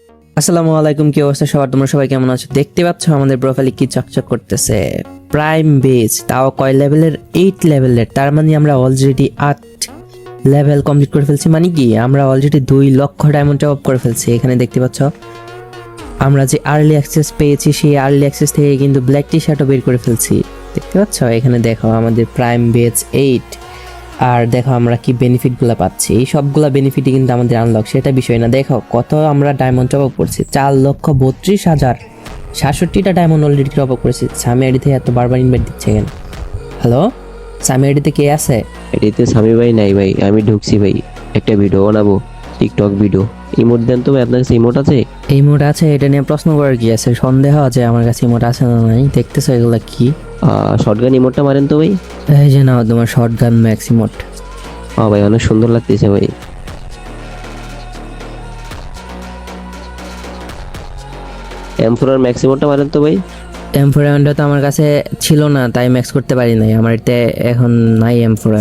আসসালামু আলাইকুম, কি অবস্থা সবার? তোমরা সবাই কেমন আছো? দেখতে পাচ্ছ আমাদের প্রোফাইলে কি চকচক করতেছে, প্রাইম বেজ, তাও কয় লেভেলের? 8 লেভেলের। তার মানে আমরা অলরেডি 8 লেভেল কমপ্লিট করে ফেলছি। মানে কি, আমরা অলরেডি 2 লক্ষ ডায়মন্ড টপ আপ করে ফেলছি। এখানে দেখতে পাচ্ছ আমরা যে আর্লি অ্যাক্সেস পেয়েছি, সেই আর্লি অ্যাক্সেস থেকে কিন্তু ব্ল্যাক টি শার্টও বের করে ফেলছি। দেখতে পাচ্ছ এখানে দেখো আমাদের প্রাইম বেজ 8। আর দেখো আমরা কি বেনিফিটগুলো পাচ্ছি, এই সবগুলা বেনিফিটই কিন্তু আমাদের আনলক, সেটা বিষয় না। দেখো কত আমরা ডায়মন্ড টপ আপ করছি, 4,32,067টা ডায়মন্ড অলরেডি টপ আপ করেছি। সামি আইডি থেকে এত বারবার ইনভাইট দিচ্ছে কেন? হ্যালো, সামি আইডিতে কে আছে? এটিতে স্বামী ভাই নাই ভাই, আমি ঢুকছি ভাই, একটা ভিডিও বানাবো, টিকটক ভিডিও। ইমোট দেন তো ভাই, আপনার কাছে ইমোট আছে? এই মোড আছে, এটা নিয়ে প্রশ্ন করার কি আছে? সন্দেহ আছে আমার কাছে মোড আছে না নাই। দেখতেছো এগুলা কি? শর্টগান ইমোটটা মারেন তো ভাই। এই যে নাও তোমার শর্ট গান ম্যাক্স ইমোট। ভাই অনেক সুন্দর লাগতেছে ভাই। M4 আর ম্যাক্স ইমোটটা মারেন তো ভাই। M4 তো আমার কাছে ছিল না, তাই ম্যাক্স করতে পারি নাই। আমার এতে এখন নাই M4।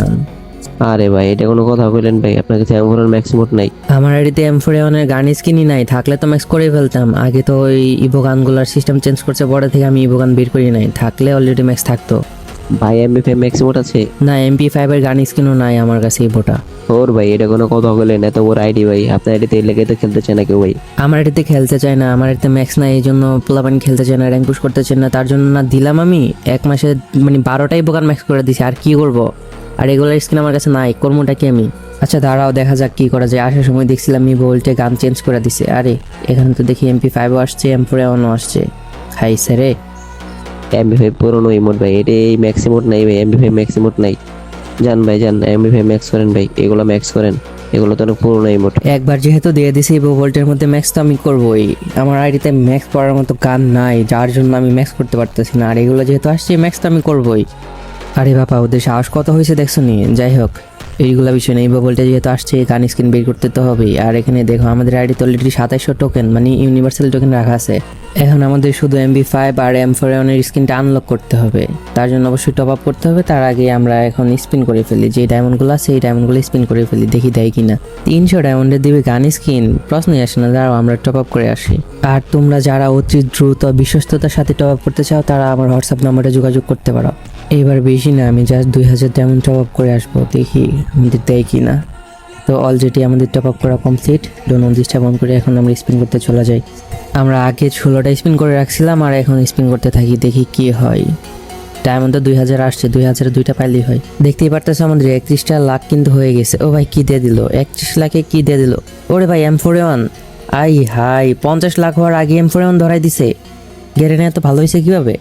আরে ভাই এটা কোনো কথা বললেন ভাই, আপনার কাছে M4 আর ম্যাক্স ইমোট নাই? আমার আইডিতে M4 এর গান স্কিনই নাই, থাকলে তো ম্যাক্স করে ফেলতাম। আগে তো ওই ইভো গানগুলোর সিস্টেম চেঞ্জ করছে, পরে থেকে আমি ইভো গান বের করি নাই, থাকলে অলরেডি ম্যাক্স থাকতো। ভাই MP5 ম্যাক্স ইমোট আছে? না, MP5 এর গান স্কিনও নাই আমার কাছে ইভোটা। ওর ভাই এটা কোনো কথা বললেন? এত বড় আইডি ভাই, আপনার আইডিতে এর লেগে তো খেলতে চায় না কেউ ভাই। আমার আইডিতে খেলতে চায় না, আমার আইডিতে ম্যাক্স নাই, এই জন্য পোলাপান খেলতে চায় না, র্যাঙ্ক পুশ করতে চায় না। তার জন্য না দিলাম আমি এক মাসে মানে 12টা ইভো গান ম্যাক্স করে দিছি। আর কি করব? আর এগুলোর স্কিন আমার কাছে নাই, কর্মটা কি আমি? আচ্ছা দাঁড়াও, দেখা যাক কি করা যায়। আসার সময় দেখছিলাম ইভো উল্টে গান চেঞ্জ করে দিছে। আরে এখানে তো দেখি MP5ও আসছে, M4 আসছে। খাইছে রে। MP5 পুরোনো ইমোট ভাই, এটা এই ম্যাক্স ইমোট নাই ভাই, MP5 ম্যাক্স ইমোট নাই। যান ভাই যান, MP5 ম্যাক্স করেন ভাই, এগুলো ম্যাক্স করেন, এগুলো তো অনেক পুরোনো ইমোট। একবার যেহেতু দিয়ে দিছি ইভো ভোল্টের মধ্যে ম্যাক্স, তো আমি করবোই। আমার আইডিতে ম্যাক্স করার মতো গান নাই, যার জন্য আমি ম্যাক্স করতে পারতেছি না। আর এগুলো যেহেতু আসছে, ম্যাক্স তো আমি করবোই। আরে বাবা, ওদের সাহস কত হয়েছে দেখছো নি? যাই হোক, এইগুলা বিষয় নেই। ইভো ভোল্টে যেহেতু আসছে, গান স্ক্রিন বের করতে তো হবেই। আর এখানে দেখো আমাদের আইডিতে অলরেডি 2700 টোকেন মানে ইউনিভার্সাল টোকেন রাখা আছে। এখন আমাদের শুধু MP5 আর M4 এর স্ক্রিনটা আনলক করতে হবে। তার জন্য অবশ্যই টপ আপ করতে হবে। তার আগে আমরা এখন স্পিন করে ফেলি, যে ডায়মন্ডগুলো আছে এই ডায়মন্ডগুলো স্পিন করে ফেলি, দেখি দেয় কিনা। 300 ডায়মন্ডে দিবে গান স্কিন? প্রশ্নই আসে না। দাঁড়াও আমরা টপ আপ করে আসি। আর তোমরা যারা অতি দ্রুত বিশ্বস্ততার সাথে টপ আপ করতে চাও, তারা আমার হোয়াটসঅ্যাপ নাম্বারে যোগাযোগ করতে পারো। এবার বেশি না, আমি জাস্ট 2000 ডায়মন্ড টপ আপ করে আসবো, দেখি আমাদের দেয় কিনা। তো অলরেডি আমাদের টপ আপ করা কমপ্লিট। ডোনট ডিস্টার্ব অন করে এখন আমরা স্পিন করতে চলে যাই। আমরা আগে 16টা স্পিন করে রাখছিলাম, আর এখন স্পিন করতে থাকি, দেখি কি হয়। ডায়মন্ড তো 2000 আসছে, 2000 দুইটা পাইলেই হয়। দেখতেই পারতেছে আমাদের 31টা লাখ কিন্তু হয়ে গেছে। ও ভাই কি দিয়ে দিল, 31 লাখে কি দিয়ে দিল? ওরে ভাই M4 আই হাই, 50 লাখ হওয়ার আগে M4 ধরাই দিছে। গেরেনে এত ভালো হয়েছে কিভাবে?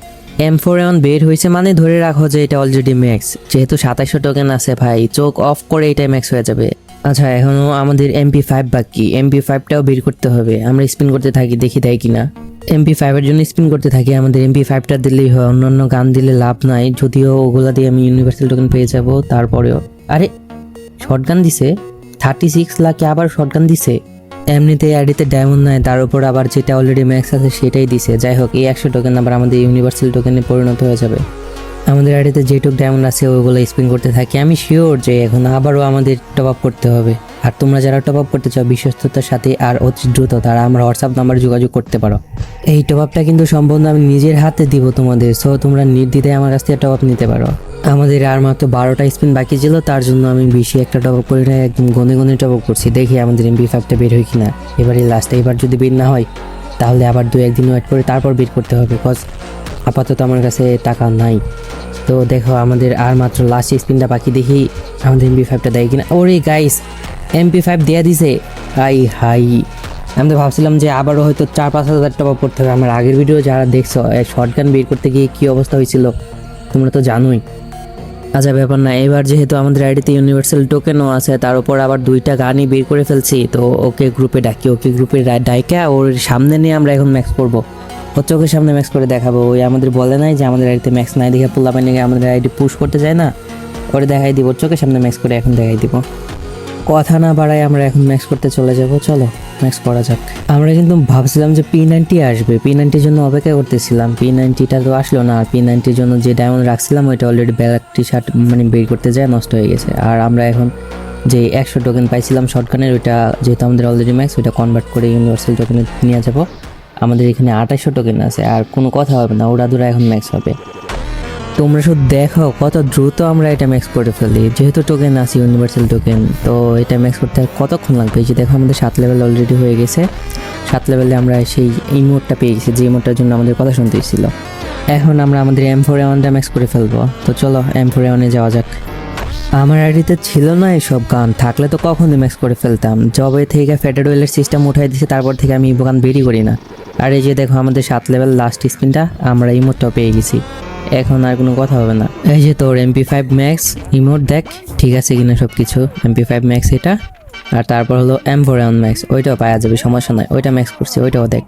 M4 বের হয়েছে মানে ধরে রাখো যে এটা অলরেডি ম্যাক্স। যেহেতু 2700 টোকেন আছে ভাই, চোখ অফ করে এটাই ম্যাক্স হয়ে যাবে। আচ্ছা এখনো আমাদের MP5 বাকি, MP5টাও বের করতে হবে। আমরা স্পিন করতে থাকি, দেখি দেয় কিনা। MP5 এর জন্য স্পিন করতে থাকি, আমাদের MP5টা দিলেই হয়, অন্যান্য গান দিলে লাভ নাই। যদিও ওগুলা দিয়ে আমি ইউনিভার্সাল টোকেন পেয়ে যাব, তারপরেও। আরে শটগান দিছে 36 লাখে, আবার শটগান দিছে। এমনিতে আইডিতে ডায়মন্ড নাই, তার উপর আবার যেটা অলরেডি ম্যাক্স আছে সেটাই দিছে। যাই হোক, এই 100 টোকেন আবার আমাদের ইউনিভার্সাল টোকেনে পরিণত হয়ে যাবে। আমাদের আইডিতে যেটুক ডায়মন্ড আছে ওইগুলো স্পিন করতে থাকি। আমি শিওর যে এখন আবারও আমাদের টপ আপ করতে হবে। আর তোমরা যারা টপ আপ করতে চাও বিশ্বস্ততার সাথে আর অতি দ্রুত, তারা আমার হোয়াটসঅ্যাপ নাম্বারে যোগাযোগ করতে পারো। এই টপ আপটা কিন্তু সম্পূর্ণ আমি নিজের হাতে দিব তোমাদের, সো তোমরা নির্দ্বিধায় আমার কাছ থেকে টপ আপ নিতে পারো। আমাদের আর মাত্র 12টা স্পিন বাকি ছিল, তার জন্য আমি বেশি একটা টপ আপ করি না, একদম গনে গনে টপ আপ করছি। দেখি আমাদের MP5টা বের হয় কিনা। এবারে লাস্ট, এবার যদি বের না হয় তাহলে আবার 2-1 দিন ওয়েট করে তারপর বের করতে হবে, বিকজ আপাতত আমার কাছে টাকা নাই। তো দেখো আমাদের আর মাত্র লাস্ট স্পিনটা বাকি, দেখি আমাদের MP5টা দেয় কিনা। ওরে গাইস, MP5 দেয়া দিছে। হাই হাই, আমি তো ভাবছিলাম যে আবারও হয়তো 4-5 হাজার টপ আপ করতে হবে। আমার আগের ভিডিও যারা দেখছো, শর্টগান বের করতে গিয়ে কী অবস্থা হয়েছিল তোমরা তো জানোই। আচ্ছা ব্যাপার না, এবার যেহেতু আমাদের আইডিতে ইউনিভার্সাল টোকেনও আছে, তার উপর আবার 2টা গানই বের করে ফেলছি, তো ওকে গ্রুপে ডাকি। ওকে গ্রুপে ডাইকা ওর সামনে নিয়ে আমরা এখন ম্যাক্স করবো। ওর চোখের সামনে ম্যাক্স করে দেখাবো। ওই আমাদের বলে নাই যে আমাদের আইডিতে ম্যাক্স নাই দেখে পোলাপানি আমাদের আইডি পুশ করতে যায় না, ওরে দেখাই দিব। ওর চোখের সামনে ম্যাক্স করে এখন দেখাই দিব। কথা না বাড়াই আমরা এখন ম্যাক্স করতে চলে যাব। চলো ম্যাক্স করা যাক। আমরা কিন্তু ভাবছিলাম যে P90 আসবে, P90 জন্য অপেক্ষা করতেছিলাম। P90টা তো আসলো না। আর P90 জন্য যে ডায়মন্ড রাখছিলাম ওইটা অলরেডি ব্ল্যাক টি শার্ট মানে বের করতে যায় নষ্ট হয়ে গেছে। আর আমরা এখন যে 100 টোকেন পাইছিলাম শর্টগানের, ওইটা যেহেতু আমাদের অলরেডি ম্যাক্স, ওইটা কনভার্ট করে ইউনিভার্সাল টোকেনে নিয়ে যাবো। আমাদের এখানে 2800 টোকেন আছে, আর কোনো কথা হবে না, ওরা এখন ম্যাক্স হবে। তোমরা শুধু দেখো কত দ্রুত আমরা এটা ম্যাক্স করে ফেলি, যেহেতু টোকেন আছে ইউনিভার্সাল টোকেন, তো এটা ম্যাক্স করতে আর কতক্ষণ লাগবে। এই যে দেখো আমাদের 7 লেভেল অলরেডি হয়ে গেছে। 7 লেভেলে আমরা সেই ইমোটটা পেয়ে গেছি, যে ইমোটটার জন্য আমাদের কথা শুনতে এসেছিল। এখন আমরা আমাদের M4A1টা ম্যাক্স করে ফেলবো। তো চলো M4A1-এ যাওয়া যাক। আমার আইডিতে ছিল না এসব গান, থাকলে তো কখনই ম্যাক্স করে ফেলতাম। জবে থেকে ফেডারেল ওয়েলের সিস্টেম উঠাই দিয়েছে, তারপর থেকে আমি গান বেরি করি না। আর এই যে দেখো আমাদের 7 লেভেল লাস্ট স্পিনটা, আমরা ইমোটটাও পেয়ে গেছি। এখন আর কোনো কথা হবে না। এই যে তোর MP5 ম্যাক্স ইমোট, দেখ ঠিক আছে কিনা সব কিছু। MP5 ম্যাক্স এটা, আর তারপর হলো M4A1 ম্যাক্স, ওইটাও পাওয়া যাবে, সমস্যা নয়। ওইটা ম্যাক্স করছি, ওইটাও দেখ।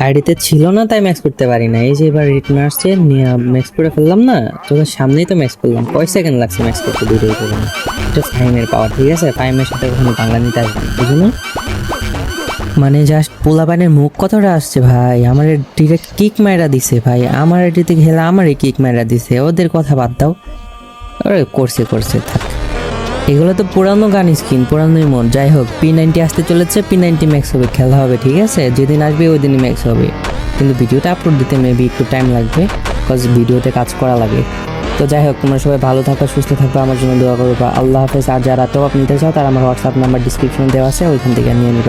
আইডিতে ছিল না তাই ম্যাক্স করতে পারি না। এই যে এবার রিটার্ন আসছে, নিয়ে ম্যাক্স করে ফেললাম না, তোদের সামনেই তো ম্যাক্স করলাম। কয় সেকেন্ড লাগছে ম্যাক্স করতে, দুটোই করলাম। এটা ফাইমের পাওয়ার, ঠিক আছে? ফাইমের সাথে কখনো বাংলা নিতে আসবে না, বুঝলো? মানে জাস্ট পোলাপানের মুখ কথাটা আসছে ভাই, আমার ডিরেক্ট কিক মাইরা দিছে ভাই। আমার এটিতে খেলা আমারই কিক মাইরা দিছে, ওদের কথা বাদ দাও। আরে করছে থাক। এগুলো তো পুরানো গান স্কিন, পুরানোই মন। যাই হোক, P90 আসতে চলেছে, P90 ম্যাক্স হবে, খেলা হবে, ঠিক আছে? যেদিন আসবে ওই দিনই ম্যাক্স হবে। কিন্তু ভিডিওটা আপলোড দিতে মেবি একটু টাইম লাগবে, বিকজ ভিডিওতে কাজ করা লাগে। তো যাই হোক, তোমরা সবাই ভালো থাকো, সুস্থ থাকো, আমার জন্য দোয়া করবা। আল্লাহ হাফেজ। আর যারা টপ নিতে চাও তারা আমার হোয়াটসঅ্যাপ নাম্বার ডিসক্রিপশনে দেওয়া আছে, ওইখান থেকে নিয়ে নিবা।